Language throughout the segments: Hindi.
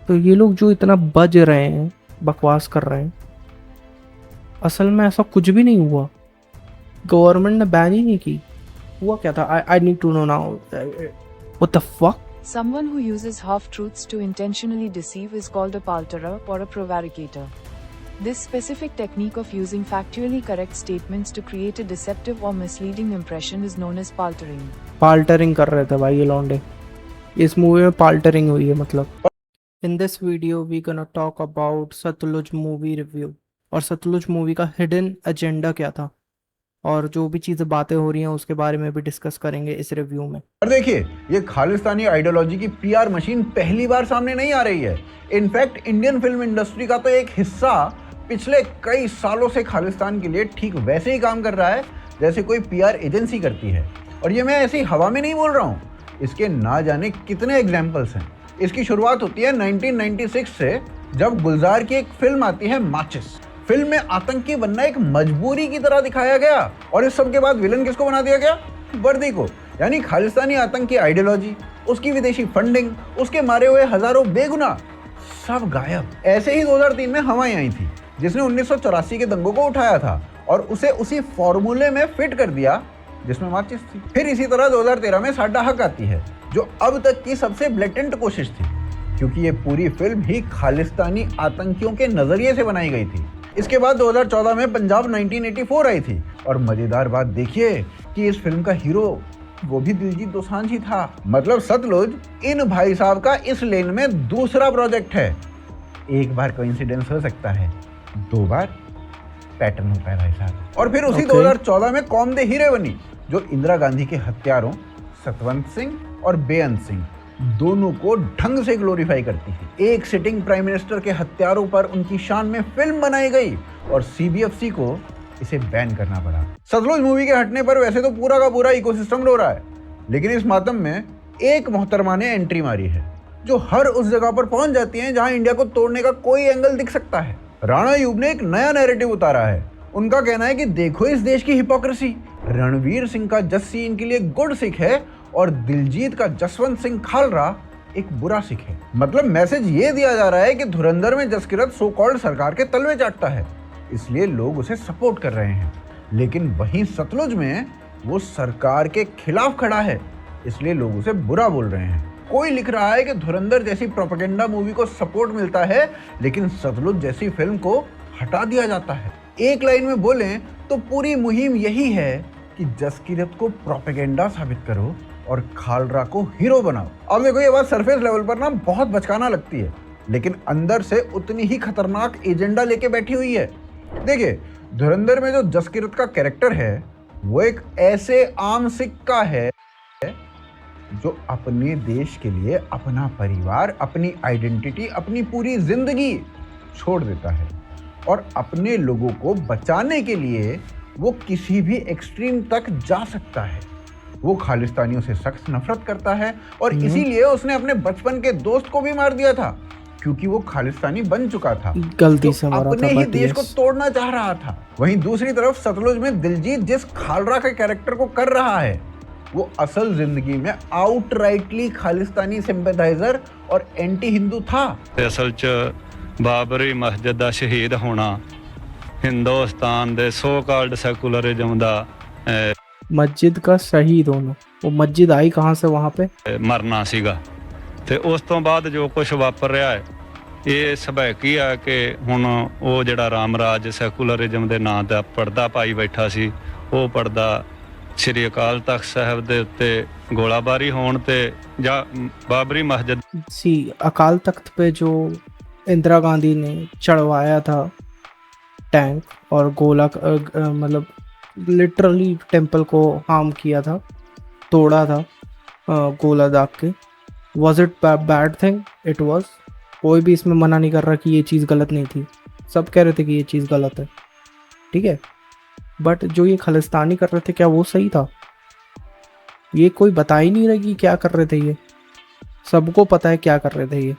तो ये लोग जो इतना बज रहे हैं, बकवास कर रहे हैं, असल में ऐसा कुछ भी नहीं हुआ। गवर्नमेंट ने बैन ही नहीं की। हुआ क्या था? I need to know now. What the fuck? Someone who uses half-truths to intentionally deceive is called a palterer or a prevaricator. This specific technique of using factually correct statements to create a deceptive or misleading impression is known as paltering. पाल्टरिंग कर रहे थे भाई ये लौंडे। इस मूवी में पाल्टरिंग हुई है मतलब। In this video we gonna talk about Satluj movie review, और सतलुज मूवी का हिडन एजेंडा क्या था, और जो भी चीज़ें बातें हो रही हैं उसके बारे में भी डिस्कस करेंगे इस रिव्यू में। और देखिए, ये खालिस्तानी आइडियोलॉजी की पीआर मशीन पहली बार सामने नहीं आ रही है। इनफैक्ट इंडियन फिल्म इंडस्ट्री का तो एक हिस्सा पिछले कई सालों से खालिस्तान के लिए ठीक वैसे ही काम कर रहा है जैसे कोई पीआर एजेंसी करती है। और ये मैं ऐसी हवा में नहीं बोल रहा हूँ, इसके ना जाने कितने एग्जाम्पल्स हैं। इसकी शुरुआत होती है 1996 से, जब गुलजार की एक फिल्म आती है माचिस। फिल्म में आतंकी बनना एक मजबूरी की तरह दिखाया गया, और इस सब के बाद विलन किसको बना दिया गया? वर्दी को। यानी खालिस्तानी आतंक की आइडियोलॉजी, उसकी विदेशी फंडिंग, उसके मारे हुए हजारों बेगुनाह, सब गायब। ऐसे ही 2003 में हवाएं आई थी, जिसने 1984 के दंगों को उठाया था और उसे उसी फॉर्मूले में फिट कर दिया जिसमें माचिस थी। फिर इसी तरह 2013 में साडा हक आती है, जो अब तक की सबसे ब्लेटेंट कोशिश थी, क्योंकि ये पूरी फिल्म ही खालिस्तानी आतंकियों के नजरिए से बनाई गई थी। इसके बाद 2014 में पंजाब 1984 आई थी, और मजेदार बात देखिए कि इस फिल्म का हीरो वो भी दिलजीत दोसांझ ही था। मतलब सतलुज इन भाई साहब का इस लेन में दूसरा प्रोजेक्ट है। एक बार कोइंसिडेंस हो सकता है, दो बार पैटर्न होता है भाई साहब। और फिर उसी 2014 में कौम दे हीरे बनी, जो इंदिरा गांधी के हत्यारों सतवंत सिंह और बेअंत सिंह दोनों को ढंग से ग्लोरीफाई करती थी। एक सिटिंग प्राइम मिनिस्टर के हत्यारों पर उनकी शान में फिल्म बनाई गई, और सीबीएफसी को इसे बैन करना पड़ा। सतलुज मूवी के हटने पर वैसे तो पूरा का पूरा इकोसिस्टम रो रहा है, लेकिन इस मातम में एक मोहतरमा ने एंट्री मारी है, जो हर उस जगह पर पहुंच जाती है जहां इंडिया को तोड़ने का कोई एंगल दिख सकता है। राणा अयूब ने एक नया नैरेटिव उतारा है। उनका कहना है कि देखो इस देश की हिपोक्रेसी, रणवीर सिंह का जस्सी इनके लिए गुड सिख है, और दिलजीत का जसवंत सिंह खालरा एक बुरा सिख है। मतलब मैसेज ये दिया जा रहा है कि धुरंधर में जसकिरत सो कॉल्ड सरकार के तलवे चाटता है, इसलिए लोग उसे सपोर्ट कर रहे हैं। लेकिन वहीं सतलुज में वो सरकार के खिलाफ खड़ा है, इसलिए लोग उसे बुरा बोल रहे हैं। कोई लिख रहा है कि धुरंधर जैसी प्रोपेगेंडा मूवी को सपोर्ट मिलता है, लेकिन सतलुज जैसी फिल्म को हटा दिया जाता है। एक लाइन में बोलें तो पूरी मुहिम यही है कि जसकिरत को प्रोपेगेंडा साबित करो और खालरा को हीरो बनाओ। अब देखो, ये बात सरफेस लेवल पर ना बहुत बचकाना लगती है, लेकिन अंदर से उतनी ही खतरनाक एजेंडा लेके बैठी हुई है। देखिए, धुरंधर में जो जसकिरत का कैरेक्टर है, वो एक ऐसे आम सिक्का है जो अपने देश के लिए अपना परिवार, अपनी आइडेंटिटी, अपनी पूरी जिंदगी छोड़ देता है, और अपने लोगों को बचाने के लिए वो किसी भी एक्सट्रीम तक जा सकता है। वो खालिस्तानियों से सख्त नफरत करता है, और इसीलिए उसने अपने बचपन के दोस्त को भी मार दिया था, क्योंकि वो खालिस्तानी बन चुका था, गलती से मारा अपने था, ही देश को तोड़ना चाह रहा था। वहीं दूसरी तरफ सतलुज में दिलजीत जिस खालरा के कैरेक्टर को कर रहा है, वो असल जिंदगी में आउटराइटली खालिस्तानी सिंपैथाइजर और एंटी हिंदू था। असल च बाबरी मस्जिद का शहीद होना हिंदुस्तान दे सो कॉल्ड सैकुलरिज्म दा मस्जिद का शहीद होना, वो मस्जिद आई कहाँ से वहाँ पे? मरना सीगा। ਤੇ ਉਸ ਤੋਂ ਬਾਅਦ ਜੋ ਕੁਝ ਵਾਪਰ ਰਿਹਾ ਹੈ, ਇਹ ਸਭੈਕੀ ਆ ਕਿ ਹੁਣ ਉਹ ਜਿਹੜਾ ਰਾਮ ਰਾਜ ਸੈਕੂਲਰਿਜ਼ਮ ਦੇ ਨਾਂ ਦਾ ਪਰਦਾ ਪਾਈ ਬੈਠਾ ਸੀ, ਉਹ ਪਰਦਾ ਸ੍ਰੀ ਅਕਾਲ ਤਖਤ ਸਾਹਿਬ ਦੇ ਉੱਤੇ ਗੋਲਾਬਾਰੀ ਹੋਣ ਤੇ ਜਾਂ ਬਾਬਰੀ मस्जिद सी अकाल तख्त पे जो इंदिरा गांधी ने चढ़वाया था टैंक और गोला मतलब लिटरली टेम्पल को हार्म किया था, तोड़ा था गोला दाग के। Was it bad thing? It was. कोई भी इसमें मना नहीं कर रहा कि ये चीज़ गलत नहीं थी, सब कह रहे थे कि ये चीज़ गलत है, ठीक है। बट जो ये खालिस्तानी कर रहे थे, क्या वो सही था? ये कोई बता ही नहीं रहा कि क्या कर रहे थे। ये सबको पता है क्या कर रहे थे ये।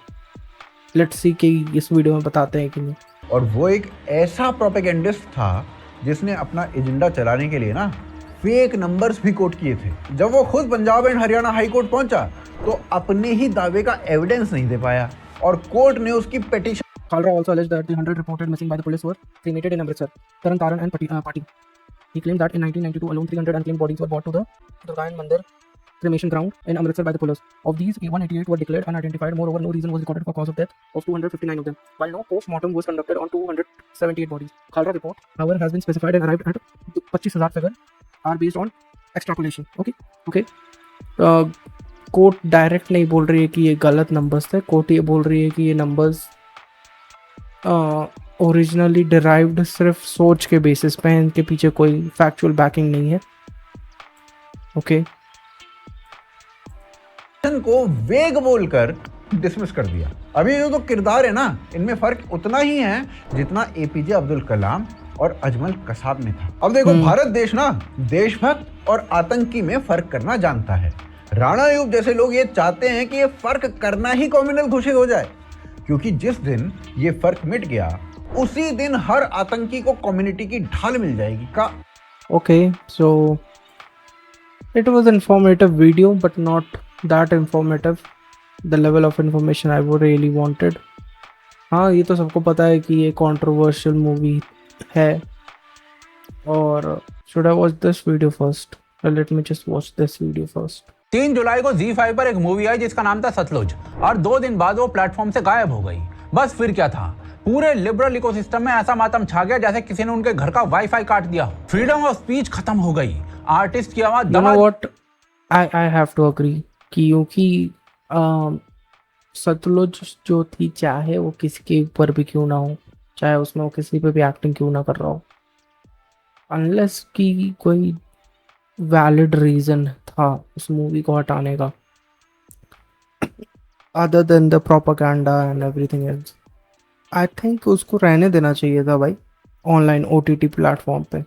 लेट्स सी कि इस वीडियो में बताते हैं कि नहीं। और वो एक ऐसा प्रोपेगेंडिस्ट था जिसने अपना एजेंडा चलाने के लिए ना फेक नंबर्स भी कोट किए थे। जब वो खुद Punjab and Haryana high court पहुंचा तो अपने ही दावे का एविडेंस नहीं दे पाया, और कोर्ट ने उसकी petition Kalra also alleged that the 100 reported missing by the police were cremated in Amritsar, Taran Taran and Pati. He claimed that in 1992 alone 300 unclaimed bodies were brought to the Durgayan Mandir cremation ground in Amritsar by the police. Of these, 188 were declared unidentified. Moreover, no reason was recorded for cause of death of 259 of them, while no post-mortem was conducted on 278 bodies. Kalra report, however, has been specified and arrived at 25,000 figure are based on extrapolation. Okay. Court direct नहीं बोल रही है कि ये गलत नंबर्स थे. कोर्ट ये बोल रही है कि ये नंबर्स ओरिजिनली डिराइव्ड सिर्फ सोच के बेसिस पे हैं, इनके पीछे कोई फैक्चुअल बैकिंग नहीं है. ओके को वेग बोलकर डिसमिस कर दिया. अभी जो तो किरदार है ना, इनमें फर्क उतना ही है जितना एपीजे अब्दुल कलाम और अजमल कसाब में था. अब देखो, भारत देश ना देशभक्त और आतंकी में फर्क करना जानता है. राणा अयूब जैसे लोग ये चाहते हैं कि ये फर्क करना ही कॉम्युनल घोषित हो जाए, क्योंकि जिस दिन ये फर्क मिट गया उसी दिन हर आतंकी को कम्युनिटी की ढाल मिल जाएगी का. Okay, so it was informative video but not that informative the level of information I would really wanted. हाँ, ये तो सबको पता है कि ये कंट्रोवर्शियल मूवी है. और should I watch this video first? Let me just watch this video first. 3 जुलाई को ZEE5 पर एक मूवी आई जिसका नाम था सतलुज, और 2 दिन बाद वो प्लेटफॉर्म से गायब हो गई. बस फिर क्या था, पूरे लिबरल इकोसिस्टम में ऐसा मातम छा गया जैसे किसी ने उनके घर का वाईफाई काट दिया. फ्रीडम ऑफ स्पीच खत्म हो गई. आर्टिस्ट की आवाज You know what? I have to agree क्योंकि सतलुज जो थी, चाहे वो किसी के ऊपर भी क्यों ना हो, चाहे उसमें वो किसी पे भी एक्टिंग क्यों ना कर रहा हो, अनलेस कि कोई वैलिड रीजन था उस मूवी को हटाने का, other than the propaganda and everything else, I think उसको रहने देना चाहिए था भाई ऑनलाइन OTT प्लेटफॉर्म पे.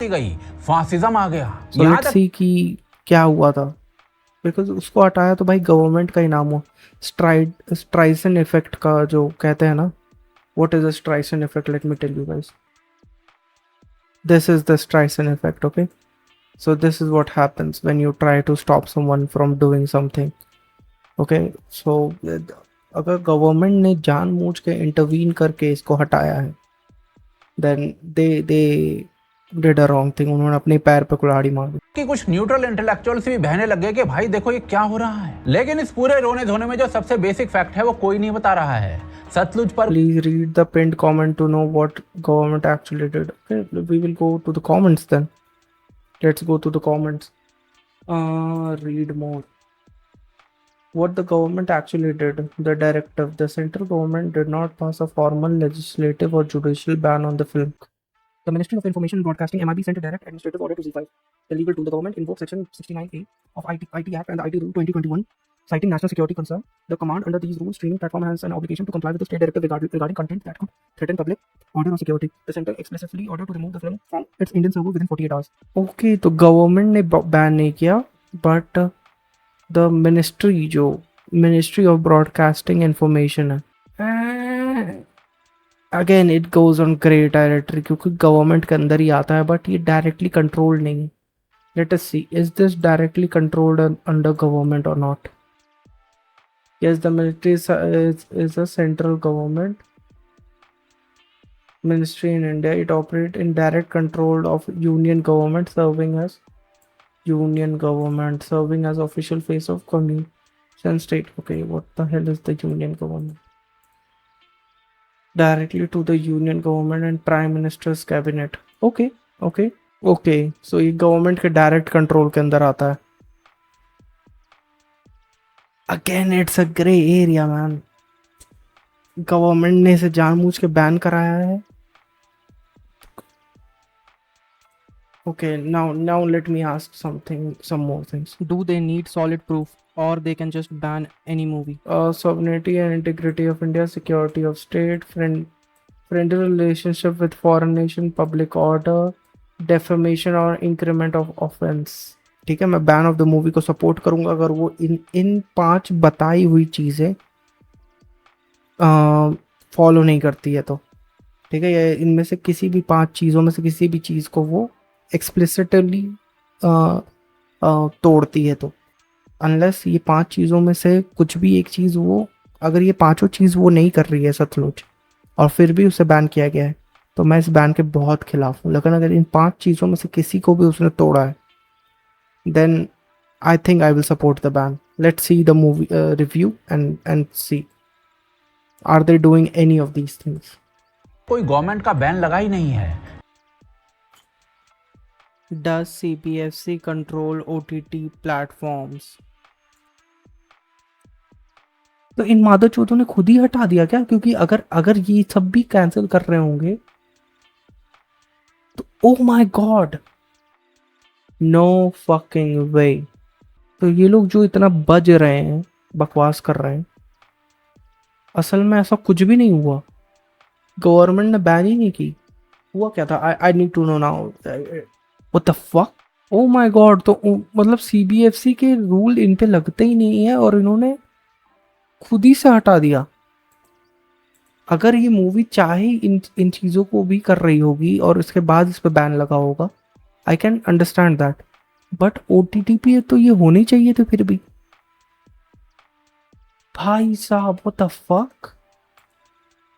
गई, फासिज्म आ गया. So let's see कि क्या हुआ था, बिकॉज उसको हटाया तो भाई गवर्नमेंट का ही नाम हो. स्ट्राइसन इफेक्ट का जो कहते हैं ना, what is the Streisand effect? Let me tell you guys, this is the Streisand effect. Okay, so this is what happens when you try to stop someone from doing something. Okay, so अगर गवर्नमेंट ने जानबूझ के इंटरवीन करके इसको हटाया है, then they did a wrong thing. उन्होंने अपने पैर पे कुल्हाड़ी मार दी. कि कुछ न्यूट्रल इंटेलेक्चुअल्स भी बहने लग गए कि भाई देखो ये क्या हो रहा है. लेकिन इस पूरे रोने धोने में जो सबसे बेसिक फैक्ट है वो कोई नहीं बता रहा है. सतलुज पर Please read the pinned comment to know what government actually did. Okay, we will go to the comments then. Let's go to the comments. Read more. What the government actually did. The directive. The central government did not pass a formal legislative or judicial ban on the film. The Ministry of Information and Broadcasting (MIB) sent a direct administrative order to ZEE5. The legal tool. The government invoked Section 69A of IT Act and the IT Rule 2021, citing national security concern. The command under these rules, streaming platform has an obligation to comply with the state directive regarding content that could threaten public order or security. The center explicitly ordered to remove the film from its Indian server within 48 hours. Okay, तो government ने ban नहीं किया, but the ministry जो Ministry of Broadcasting Information है, again it goes on grey territory क्योंकि गवर्नमेंट के अंदर ही आता है, बट ये डायरेक्टली कंट्रोल नहीं है. Let us see, is this directly controlled under government और not? Yes, the military is a central government ministry in India. It operate in direct control of union government serving as official face of communion state. Okay, what the hell is the union government? Directly to the union government and prime minister's cabinet. Okay, so ये गवर्नमेंट के डायरेक्ट कंट्रोल के अंदर आता है. Again it's a grey area man. Government ने इसे जानबूझ के बैन कराया है. Okay, now let me ask some more things. Do they need solid proof, or they can just ban any movie? Sovereignty and integrity of India, security of state, friendly relationship with foreign nation, public order, defamation or increment of offense. ठीक है, मैं बैन ऑफ द मूवी को सपोर्ट करूंगा अगर वो इन 5 बताई हुई चीज़ें फॉलो नहीं करती है तो. ठीक है, ये इनमें से किसी भी 5 चीज़ों में से किसी भी चीज़ को वो एक्सप्लिसिटली तोड़ती है तो. अनलेस ये 5 चीज़ों में से कुछ भी एक चीज़ वो, अगर ये पांचों चीज़ वो नहीं कर रही है सतलुज, और फिर भी उसे बैन किया गया है, तो मैं इस बैन के बहुत खिलाफ हूँ। लेकिन अगर इन 5 चीज़ों में से किसी को भी उसने तोड़ा है, then I think I will support the ban. Let's see the movie review and see are they doing any of these things. कोई गवर्नमेंट का बैन लगा ही नहीं है। Does CPFC control OTT platforms? तो इन मादर चौधों ने खुद ही हटा दिया क्या? क्योंकि अगर ये सब भी कैंसिल कर रहे होंगे तो oh my god, no fucking way. तो ये लोग जो इतना बज रहे हैं, बकवास कर रहे हैं, असल में ऐसा कुछ भी नहीं हुआ। गवर्नमेंट ने बैन ही नहीं की। हुआ क्या था? I need to know now. What the fuck? Oh my god. तो मतलब सीबीएफसी के रूल इन पे लगते ही नहीं है और इन्होंने खुद ही से हटा दिया। अगर ये मूवी चाहे इन चीज़ों को भी कर रही होगी और इसके बाद इस पे बैन लगा होगा, I can understand that, but OTT पे तो ये होने चाहिए थे फिर भी। भाई साहब, what the fuck?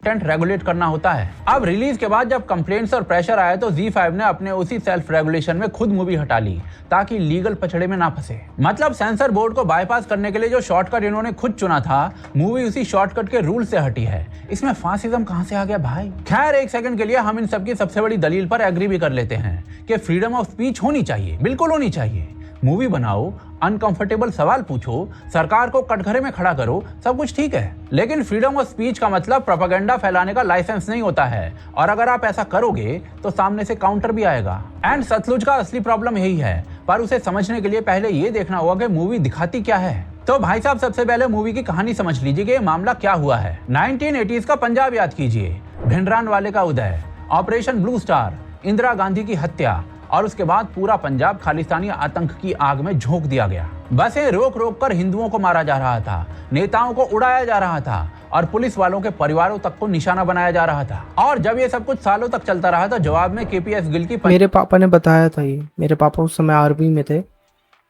Content regulate करना होता है। अब रिलीज के बाद जब कंप्लेंट्स और प्रेशर आया तो ZEE5 ने अपने उसी सेल्फ रेगुलेशन में खुद मूवी हटा ली ताकि लीगल पछड़े में ना फंसे। मतलब सेंसर बोर्ड को बाईपास करने के लिए जो शॉर्टकट इन्होंने खुद चुना था, मूवी उसी शॉर्टकट के रूल से हटी है। इसमें फासिज्म कहां से आ गया भाई? खैर, एक सेकंड के लिए हम इन सबकी सबसे बड़ी दलील पर एग्री भी कर लेते हैं कि फ्रीडम ऑफ स्पीच होनी चाहिए, बिल्कुल होनी चाहिए। मूवी बनाओ, अनकंफर्टेबल सवाल पूछो, सरकार को कटघरे में खड़ा करो, सब कुछ ठीक है। लेकिन फ्रीडम ऑफ स्पीच का मतलब प्रोपेगेंडा फैलाने का लाइसेंस नहीं होता है, और अगर आप ऐसा करोगे तो सामने से काउंटर भी आएगा। एंड सतलुज का असली प्रॉब्लम यही है, पर उसे समझने के लिए पहले ये देखना होगा कि मूवी दिखाती क्या है। तो भाई साहब, सबसे पहले मूवी की कहानी समझ लीजिए कि ये मामला क्या हुआ है। 1980s का पंजाब याद कीजिए, भिंडरानवाले का उदय, operation blue star, Indira Gandhi की हत्या, और उसके बाद पूरा पंजाब खालिस्तानी आतंक की आग में झोंक दिया गया। बसें रोक रोक कर हिंदुओं को मारा जा रहा था, नेताओं को उड़ाया जा रहा था, और पुलिस वालों के परिवारों तक को निशाना बनाया जा रहा था। और जब ये सब कुछ सालों तक चलता रहा तो जवाब में केपीएस गिल की मेरे पापा ने बताया था ये। मेरे पापा उस समय आर्मी में थे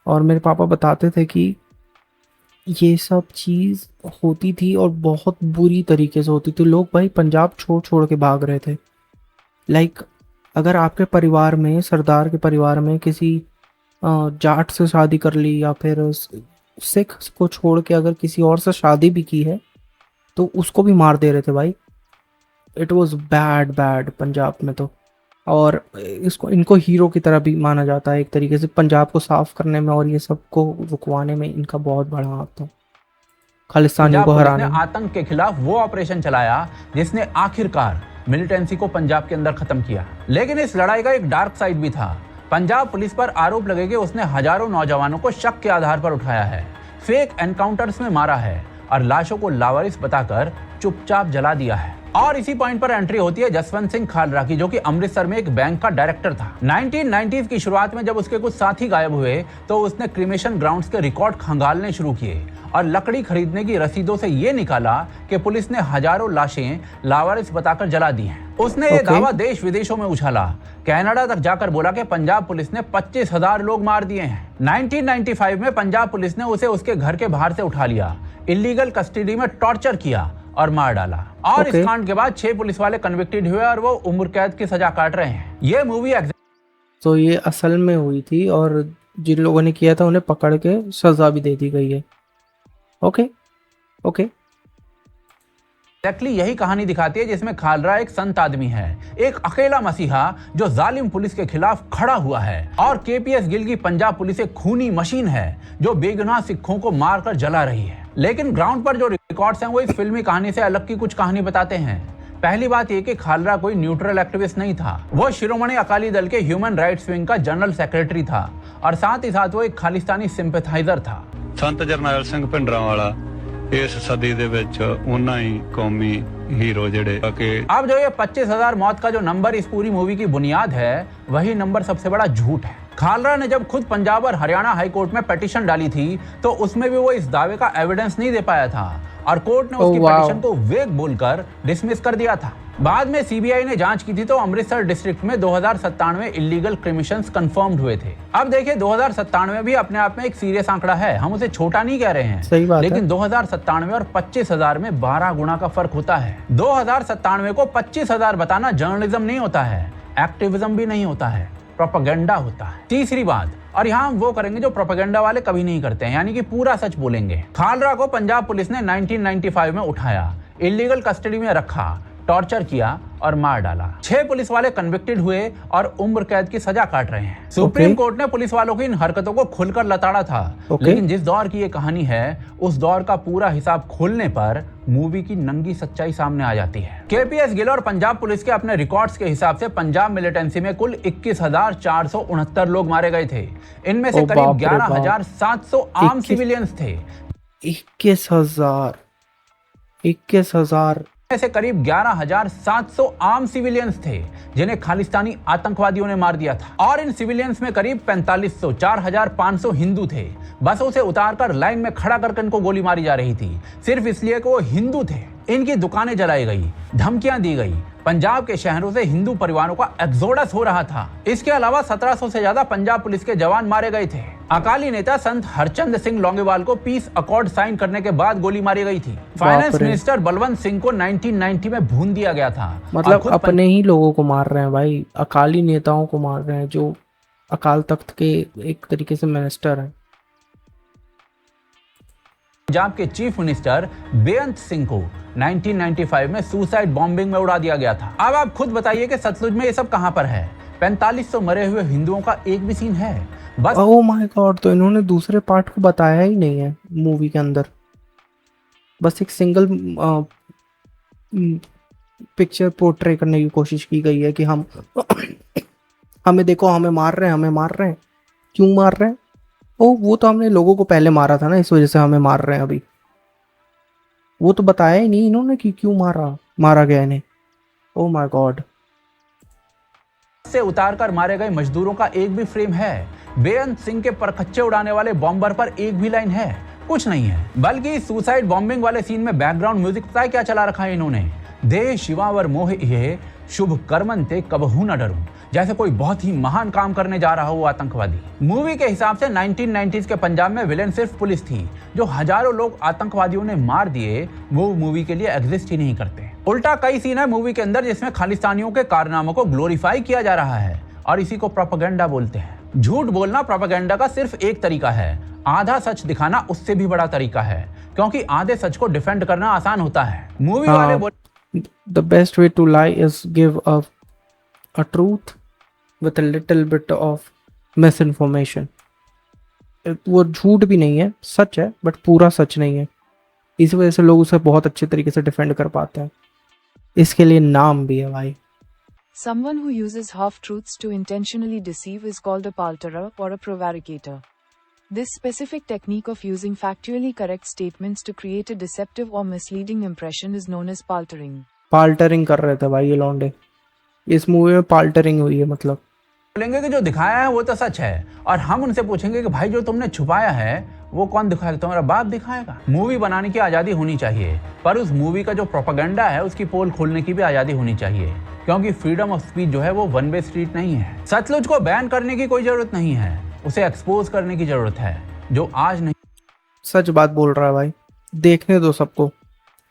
और मेरे पापा बताते थे कि ये सब चीज़ होती थी और बहुत बुरी तरीके से होती थी। लोग भाई पंजाब छोड़ छोड़ के भाग रहे थे। लाइक अगर आपके परिवार में, सरदार के परिवार में किसी जाट से शादी कर ली या फिर सिख को छोड़ के अगर किसी और से शादी भी की है तो उसको भी मार दे रहे थे भाई। इट वॉज बैड पंजाब में तो। और इनको हीरो की तरह भी माना जाता है एक तरीके से, पंजाब को साफ करने में और ये सब को रुकवाने में इनका बहुत बड़ा हाथ था, खालिस्तानियों को हराने में। आतंक के खिलाफ वो ऑपरेशन चलाया जिसने आखिरकार मिलिटेंसी को पंजाब के अंदर खत्म किया। लेकिन इस लड़ाई का एक डार्क साइड भी था। पंजाब पुलिस पर आरोप लगे कि उसने हजारों नौजवानों को शक के आधार पर उठाया है, फेक एनकाउंटर्स में मारा है और लाशों को लावारिस बताकर चुपचाप जला दिया है। और इसी पॉइंट पर एंट्री होती है जसवंत सिंह खालरा की, जो कि अमृतसर में एक बैंक का डायरेक्टर था। 1990s की शुरुआत में जब उसके कुछ साथी गायब हुए तो उसने क्रिमेशन ग्राउंड्स के रिकॉर्ड खंगालने शुरू किए और लकड़ी खरीदने की रसीदों से ये निकाला कि पुलिस ने हजारों लाशें लावारिस बताकर जला दी हैं। उसने ये दावा देश विदेशों में उछाला, कनाडा तक जाकर बोला कि पंजाब पुलिस ने 25,000 लोग मार दिए हैं। 1995 में पंजाब पुलिस ने उसे उसके घर के बाहर से उठा लिया, इलीगल कस्टडी में टॉर्चर किया और मार डाला। और इस कांड के बाद 6 पुलिस वाले कन्विक्टेड हुए और वो उम्र कैद की सजा काट रहे हैं। ये मूवी तो ये असल में हुई थी और जिन लोगों ने किया था उन्हें पकड़ के सजा भी दे दी गई है। ओके एक्जैक्टली यही कहानी दिखाती है जिसमें खालरा एक संत आदमी है, एक अकेला मसीहा जो जालिम पुलिस के खिलाफ खड़ा हुआ है, और केपीएस गिल की पंजाब पुलिस एक खूनी मशीन है जो बेगुनाह सिखों को मारकर जला रही है। लेकिन ग्राउंड पर जो रिकॉर्ड्स हैं वो इस फिल्मी कहानी से अलग की कुछ कहानी बताते हैं। पहली बात ये कि खालरा कोई न्यूट्रल एक्टिविस्ट नहीं था, वो शिरोमणि अकाली दल के ह्यूमन राइट्स विंग का जनरल सेक्रेटरी था और साथ ही साथ वो एक खालिस्तानी सिंपैथाइजर था। संत जरनैल ਸਿੰਘ ਭਿੰਡਰਾਂਵਾਲਾ ਇਸ ਸਦੀ ਦੇ ਵਿੱਚ ਉਹਨਾਂ ਹੀ ਕੌਮੀ हीरो ਜਿਹੜੇ ਕਿ अब जो ये 25,000 मौत का जो नंबर इस पूरी मूवी की बुनियाद है, वही नंबर सबसे बड़ा झूठ है। खालरा ने जब खुद पंजाब और हरियाणा हाई कोर्ट में पिटीशन डाली थी तो उसमें भी वो इस दावे का एविडेंस नहीं दे पाया था और कोर्ट ने Oh, उसकी wow. पिटीशन को वेग बोलकर डिसमिस कर दिया था। बाद में सीबीआई ने जांच की थी तो अमृतसर डिस्ट्रिक्ट में 2097 इलीगल क्रिमिशंस कंफर्म्ड हुए थे। अब देखिए 2097 भी अपने आप में एक सीरियस आंकड़ा है, हम उसे छोटा नहीं कह रहे हैं, सही बात है। लेकिन 2097 और 25,000 में 12 गुना का फर्क होता है। 2097 को 25,000 बताना जर्नलिज्म नहीं होता है, एक्टिविज्म भी नहीं होता है, प्रोपेगेंडा होता है। तीसरी बात, और यहाँ हम वो करेंगे जो प्रोपेगेंडा वाले कभी नहीं करते हैं, यानी कि पूरा सच बोलेंगे। खालरा को पंजाब पुलिस ने 1995 में उठाया, इलीगल कस्टडी में रखा, टॉर्चर किया और मार डाला। 6 पुलिस वाले कन्विक्टेड हुए और उम्र कैद की सजा काट रहे हैं। सुप्रीम कोर्ट ने पुलिस वालों की इन हरकतों को खुलकर लताड़ा था। लेकिन जिस दौर की ये कहानी है, उस दौर का पूरा हिसाब खोलने पर मूवी की नंगी सच्चाई सामने आ जाती है। केपीएस गिल और पंजाब पुलिस के अपने रिकॉर्ड्स के हिसाब से पंजाब मिलिटेंसी में कुल 21,469 लोग मारे गए थे। इनमें से करीब 11,700 आम सिविलियंस थे। 21,000 में से करीब 11,700 आम सिविलियंस थे जिन्हें खालिस्तानी आतंकवादियों ने मार दिया था, और इन सिविलियंस में करीब 4,500 4,500 हिंदू थे। बसों से उतारकर लाइन में खड़ा करके इनको गोली मारी जा रही थी, सिर्फ इसलिए कि वो हिंदू थे। इनकी दुकानें जलाई गई, धमकियां दी गई। पंजाब के शहरों से हिंदू परिवारों का एक्सोडस हो रहा था। इसके अलावा 1700 से ज्यादा पंजाब पुलिस के जवान मारे गए थे। अकाली नेता संत हरचंद सिंह लौंगोवाल को पीस अकॉर्ड साइन करने के बाद गोली मारी गई थी। फाइनेंस मिनिस्टर बलवंत सिंह को 1990 में भून दिया गया था। मतलब अपने ही लोगों को मार रहे हैं भाई, अकाली नेताओं को मार रहे हैं जो अकाल तख्त के एक तरीके से मिनिस्टर हैं। पंजाब के चीफ मिनिस्टर बेअंत सिंह को 1995 में सुसाइड बॉम्बिंग में उड़ा दिया गया था। अब आप खुद बताइए कि सतलुज में ये सब कहां पर है? 4500 मरे हुए हिंदुओं का एक भी सीन है? बस ओह माय गॉड, तो इन्होंने दूसरे पार्ट को बताया ही नहीं है मूवी के अंदर, बस एक सिंगल पिक्चर पोर्ट्रे करने की कोशिश की गई है कि हम हमें देखो, हमें मार रहे हैं, क्यों मार रहे हैं? ओ वो तो हमने लोगों को पहले मारा था ना, इस वजह से हमें मार रहे हैं अभी। वो तो बताया ही नहीं इन्होंने कि क्यों मारा गया इन्हें। ओ माय गॉड। से उतारकर मारे गए मजदूरों का एक भी फ्रेम है? बेअंत सिंह के परखच्चे उड़ाने वाले बॉम्बर पर एक भी लाइन है? कुछ नहीं है। बल्कि सुसाइड बॉम्बिंग वाले सीन में बैकग्राउंड म्यूजिक पता है क्या चला रखा है इन्होंने? दे शिवावर मोह ये शुभ कर्मन ते कबहू न डरूं, जैसे कोई बहुत ही महान काम करने जा रहा हो आतंकवादी। मूवी के हिसाब से 1990s के पंजाब में विलेन सिर्फ पुलिस थी। जो हजारों लोग आतंकवादियों ने मार दिए वो मूवी के लिए एग्जिस्ट ही नहीं करते। उल्टा कई सीन है मूवी के अंदर जिसमें खालिस्तानियों के कारनामों को ग्लोरीफाई किया जा रहा है, और इसी को प्रोपेगेंडा बोलते हैं। झूठ बोलना प्रोपेगेंडा का सिर्फ एक तरीका है, आधा सच दिखाना उससे भी बड़ा तरीका है, क्योंकि आधे सच को डिफेंड करना आसान होता है। मूवी वाले The best way to lie is give a truth with a little bit of misinformation. वो झूठ भी नहीं है, सच है, बट पूरा सच नहीं है। इस वजह से लोग उसे बहुत अच्छे तरीके से डिफेंड कर पाते हैं। इसके लिए नाम भी है भाई। Someone who uses half-truths to intentionally deceive is called a palterer or a prevaricator. This specific technique of using factually correct statements to create a deceptive or misleading impression is known as paltering. पाल्टरिंग कर रहे थे भाई ये लौंडे, इस मूवी में पाल्टरिंग हुई है। मतलब बोलेंगे कि जो दिखाया है वो तो सच है, और हम उनसे पूछेंगे कि भाई जो तुमने छुपाया है वो कौन दिखाएगा? तुम्हारा बाप दिखाएगा। मूवी बनाने की आज़ादी होनी चाहिए, पर उस मूवी का जो प्रोपेगेंडा है उसकी पोल खोलने की भी आज़ादी होनी चाहिए, क्योंकि फ्रीडम ऑफ स्पीच जो है वो वन वे स्ट्रीट नहीं है। सतलुज को बैन करने की कोई जरूरत नहीं है, उसे एक्सपोज करने की जरूरत है, जो आज नहीं। सच बात बोल रहा है भाई, देखने दो सबको,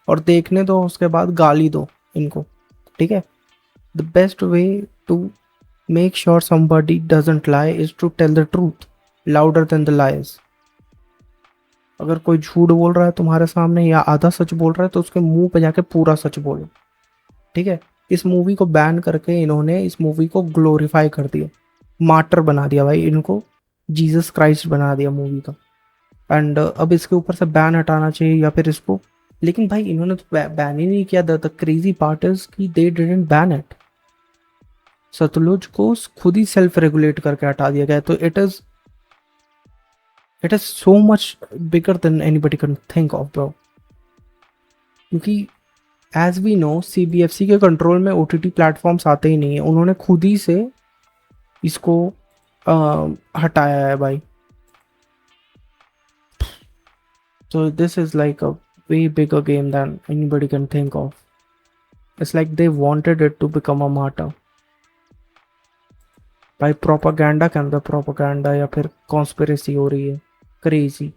और देखने दो उसके बाद गाली दो इनको, ठीक है? The best way to make sure somebody doesn't lie is to tell the truth louder than the lies. अगर कोई झूठ बोल रहा है तुम्हारे सामने या आधा सच बोल रहा है तो उसके मुंह पे जाके पूरा सच बोलो, ठीक है? इस मूवी को बैन करके इन्होंने इस मूवी को ग्लोरीफाई कर दिया, मार्टर बना दिया भाई इनको, जीसस क्राइस्ट बना दिया मूवी का। एंड अब इसके ऊपर से बैन हटाना चाहिए या फिर इसको, लेकिन भाई इन्होंने तो बैन ही नहीं किया। द क्रेजी पार्ट इज कि they didn't ban it. Satluj को खुद ही सेल्फ रेगुलेट करके हटा दिया गया। तो it is so much bigger than anybody can think of bro, क्योंकि एज वी नो CBFC के कंट्रोल में OTT प्लेटफॉर्म्स आते ही नहीं है, उन्होंने खुद ही से इसको हटाया है भाई। So this is like a way bigger game than anybody can think of. It's like they wanted it to become a martyr. भाई प्रोपागेंडा के अंदर प्रोपागेंडा या फिर कॉन्स्पिरेसी हो रही है, क्रेजी।